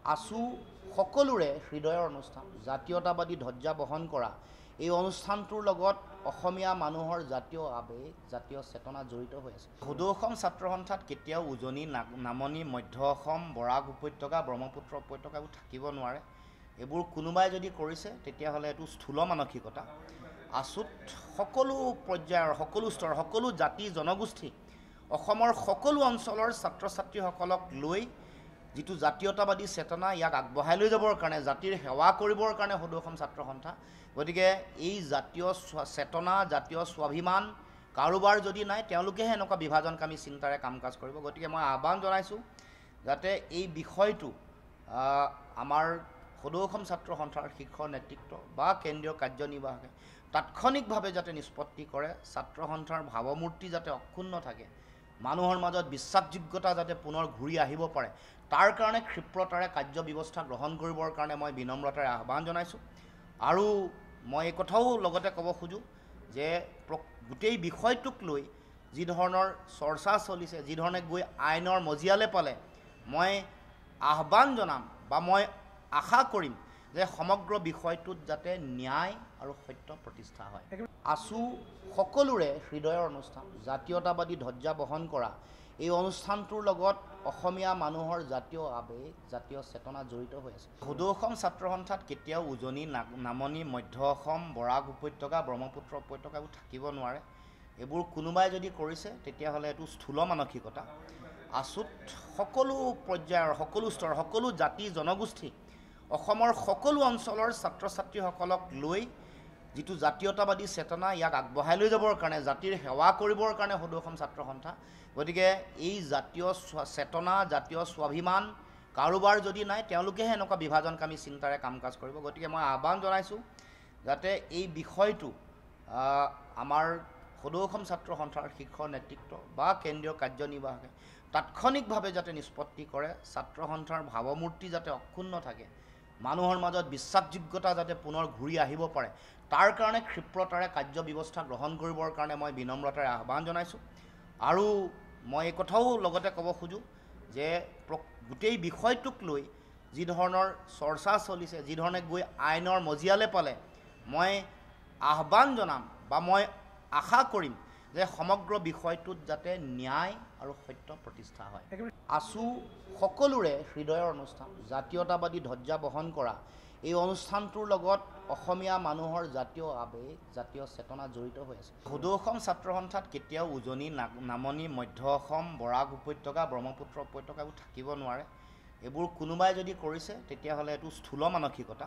আছু সকলোৰে হৃদয়ৰ অনুষ্ঠান জাতীয়তাবাদী ধ্বজা বহন কৰা এই অনুষ্ঠানটোৰ লগত অসমীয়া মানুহৰ জাতীয় আৱেগ জাতীয় চেতনা জড়িত হৈ আছে। সদৌ অসম ছাত্ৰ সন্থাত কেতিয়াও উজনি নামনি মধ্য অসম বৰাক উপত্যকা ব্ৰহ্মপুত্ৰ উপত্যকাবোৰ থাকিব নোৱাৰে। এইবোৰ কোনোবাই যদি কৰিছে তেতিয়াহ'লে এইটো স্থূল মানসিকতা। আছুত সকলো পৰ্যায়ৰ সকলো স্তৰ সকলো জাতি জনগোষ্ঠী অসমৰ সকলো অঞ্চলৰ ছাত্ৰ ছাত্ৰীসকলক লৈ যিটো জাতীয়তাবাদী চেতনা ইয়াক আগবঢ়াই লৈ যাবৰ কাৰণে জাতিৰ সেৱা কৰিবৰ কাৰণে সদৌ অসম ছাত্ৰ সন্থা। গতিকে এই জাতীয় চেতনা জাতীয় স্বাভিমান কাৰোবাৰ যদি নাই তেওঁলোকেহে এনেকুৱা বিভাজনকামী চিন্তাৰে কাম কাজ কৰিব। গতিকে মই আহ্বান জনাইছোঁ যাতে এই বিষয়টো আমাৰ সদৌ অসম ছাত্ৰ সন্থাৰ শীৰ্ষ নেতৃত্ব বা কেন্দ্ৰীয় কাৰ্যনিৰ্বাহকে তাৎক্ষণিকভাৱে যাতে নিষ্পত্তি কৰে। ছাত্ৰ সন্থাৰ ভাৱমূৰ্তি যাতে অক্ষুণ্ণ থাকে, মানুহৰ মাজত বিশ্বাসযোগ্যতা যাতে পুনৰ ঘূৰি আহিব পাৰে, তাৰ কাৰণে ক্ষিপ্ৰতাৰে কাৰ্য ব্যৱস্থা গ্ৰহণ কৰিবৰ কাৰণে মই বিনম্ৰতাৰে আহ্বান জনাইছোঁ। আৰু মই এই কথাও লগতে ক'ব খোজোঁ যে গোটেই বিষয়টোক লৈ যি ধৰণৰ চৰ্চা চলিছে, যি ধৰণে গৈ আইনৰ মজিয়ালে পালে, মই আহ্বান জনাম বা মই আশা কৰিম যে সমগ্ৰ বিষয়টোত যাতে ন্যায় আৰু সত্য প্ৰতিষ্ঠা হয়। আছু সকলোৰে হৃদয়ৰ অনুষ্ঠান জাতীয়তাবাদী ধ্বজা বহন কৰা এই অনুষ্ঠানটোৰ লগত অসমীয়া মানুহৰ জাতীয় আৱেগ জাতীয় চেতনা জড়িত হৈ আছে। সদৌ অসম ছাত্ৰ সন্থাত কেতিয়াও উজনি নামনি মধ্য অসম বৰাক উপত্যকা ব্ৰহ্মপুত্ৰ উপত্যকাবোৰ থাকিব নোৱাৰে। এইবোৰ কোনোবাই যদি কৰিছে তেতিয়াহ'লে এইটো স্থূল মানসিকতা। আছুত সকলো পৰ্যায়ৰ সকলো স্তৰ সকলো জাতি জনগোষ্ঠী অসমৰ সকলো অঞ্চলৰ ছাত্ৰ ছাত্ৰীসকলক লৈ যিটো জাতীয়তাবাদী চেতনা ইয়াক আগবঢ়াই লৈ যাবৰ কাৰণে জাতিৰ সেৱা কৰিবৰ কাৰণে সদৌ অসম ছাত্ৰ সন্থা। গতিকে এই জাতীয় চেতনা জাতীয় স্বাভিমান কাৰোবাৰ যদি নাই তেওঁলোকেহে এনেকুৱা বিভাজনকামী চিন্তাৰে কাম কাজ কৰিব। গতিকে মই আহ্বান জনাইছোঁ যাতে এই বিষয়টো আমাৰ সদৌ অসম ছাত্ৰ সন্থাৰ শীৰ্ষ নেতৃত্ব বা কেন্দ্ৰীয় কাৰ্যনিৰ্বাহকে তাৎক্ষণিকভাৱে যাতে নিষ্পত্তি কৰে। ছাত্ৰ সন্থাৰ ভাৱমূৰ্তি যাতে অক্ষুণ্ণ থাকে, মানুহৰ মাজত বিশ্বাসযোগ্যতা যাতে পুনৰ ঘূৰি আহিব পাৰে, তাৰ কাৰণে ক্ষিপ্ৰতাৰে কাৰ্য ব্যৱস্থা গ্ৰহণ কৰিবৰ কাৰণে মই বিনম্ৰতাৰে আহ্বান জনাইছোঁ। আৰু মই এই কথাও লগতে ক'ব খোজোঁ যে গোটেই বিষয়টোক লৈ যি ধৰণৰ চৰ্চা চলিছে, যি ধৰণে গৈ আইনৰ মজিয়ালে পালে, মই আহ্বান জনাম বা মই আশা কৰিম যে সমগ্ৰ বিষয়টোত যাতে ন্যায় আৰু সত্য প্ৰতিষ্ঠা হয়। আছু সকলোৰে হৃদয়ৰ অনুষ্ঠান জাতীয়তাবাদী ধ্বজা বহন কৰা এই অনুষ্ঠানটোৰ লগত অসমীয়া মানুহৰ জাতীয় আৱেগ জাতীয় চেতনা জড়িত হৈ আছে। সদৌ অসম ছাত্ৰ সন্থাত কেতিয়াও উজনি নামনি মধ্য অসম বৰাক উপত্যকা ব্ৰহ্মপুত্ৰ উপত্যকাবোৰ থাকিব নোৱাৰে। এইবোৰ কোনোবাই যদি কৰিছে তেতিয়াহ'লে এইটো স্থূল মানসিকতা।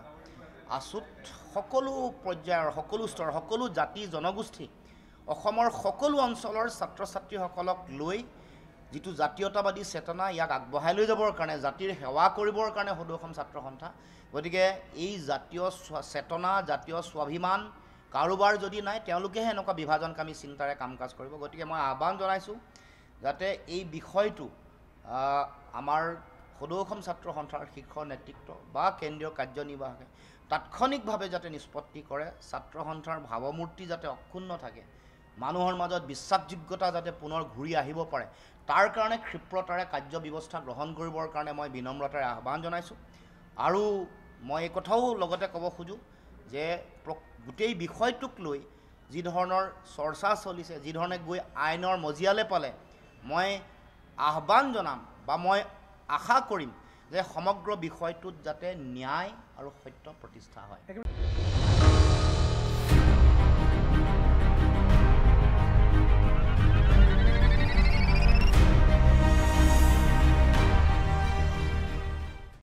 আছুত সকলো পৰ্যায়ৰ সকলো স্তৰ সকলো জাতি জনগোষ্ঠী অসমৰ সকলো অঞ্চলৰ ছাত্ৰ ছাত্ৰীসকলক লৈ যিটো জাতীয়তাবাদী চেতনা ইয়াক আগবঢ়াই লৈ যাবৰ কাৰণে জাতিৰ সেৱা কৰিবৰ কাৰণে সদৌ অসম ছাত্ৰ সন্থা। গতিকে এই জাতীয় চেতনা জাতীয় স্বাভিমান কাৰোবাৰ যদি নাই তেওঁলোকেহে এনেকুৱা বিভাজনকামী চিন্তাৰে কাম কাজ কৰিব। গতিকে মই আহ্বান জনাইছোঁ যাতে এই বিষয়টো আমাৰ সদৌ অসম ছাত্ৰ সন্থাৰ শীৰ্ষ নেতৃত্ব বা কেন্দ্ৰীয় কাৰ্যনিৰ্বাহকে তাৎক্ষণিকভাৱে যাতে নিষ্পত্তি কৰে। ছাত্ৰ সন্থাৰ ভাৱমূৰ্তি যাতে অক্ষুণ্ণ থাকে, মানুহৰ মাজত বিশ্বাসযোগ্যতা যাতে পুনৰ ঘূৰি আহিব পাৰে, তাৰ কাৰণে ক্ষিপ্ৰতাৰে কাৰ্য ব্যৱস্থা গ্ৰহণ কৰিবৰ কাৰণে মই বিনম্ৰতাৰে আহ্বান জনাইছোঁ। আৰু মই এই কথাও লগতে ক'ব খোজোঁ যে গোটেই বিষয়টোক লৈ যি ধৰণৰ চৰ্চা চলিছে, যি ধৰণে গৈ আইনৰ মজিয়ালে পালে, মই আহ্বান জনাম বা মই আশা কৰিম যে সমগ্ৰ বিষয়টোত যাতে ন্যায় আৰু সত্য প্ৰতিষ্ঠা হয়।